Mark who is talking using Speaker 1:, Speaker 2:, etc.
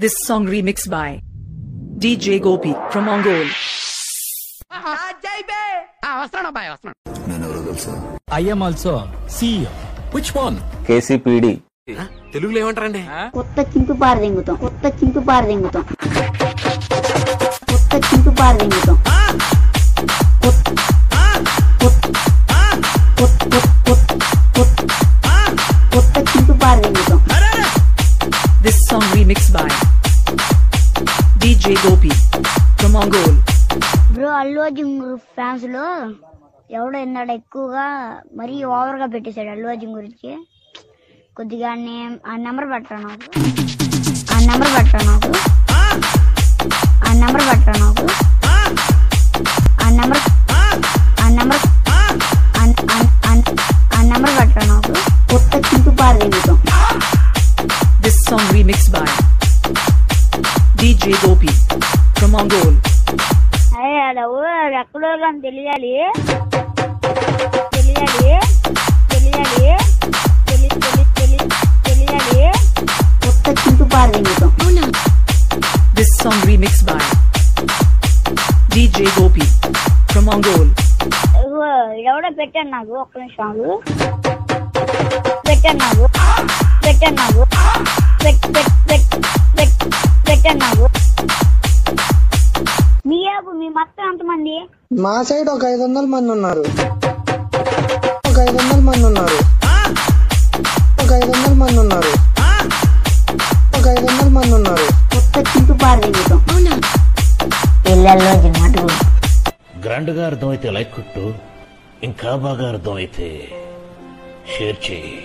Speaker 1: This song remixed by DJ Gopi from Ongole.
Speaker 2: I am also CEO.
Speaker 3: Which one?
Speaker 4: KCPD.
Speaker 3: తెలుగులో ఏమంటారండి?
Speaker 5: కొత్త చింపు పారదెంగుతాం కొత్త చింపు పారదెంగుతాం
Speaker 1: This song remixed by DJ Gopi from Ongole.
Speaker 5: Bro Allu Arjun fans లో ఎవడో ఎన్నాడు ఎక్కువగా మరీ over గా పెట్టేశాడు అల్లు అర్జున్ గురించి. కొద్దిగా ఆ నెంబర్ పెట్టరా నాకు ఆ నెంబర్ పెట్టరా నాకు కొత్త చింపు పారదెంగుతాం.
Speaker 1: This song remixed by DJ Gopi from Ongole.
Speaker 5: అదే ఎక్కడో కానీ తెలియాలి కొత్త చింపు పారదెంగుతాం.
Speaker 1: This song remixed by DJ Gopi from Ongole.
Speaker 5: ఎవడో పెట్టాను నాకు ఒక్క నిమిషాలు మీ మొత్తం ఎంతమంది?
Speaker 6: మా సైడ్ ఒక 500 మంది ఉన్నారు.
Speaker 5: కొత్త చింపు పారదెంగుతాం. పిల్లల్లో మాట
Speaker 7: గ్రాండ్ గా అర్థమైతే లైక్ కొట్టు, ఇంకా బాగా అర్థమైతే షేర్ చేయి.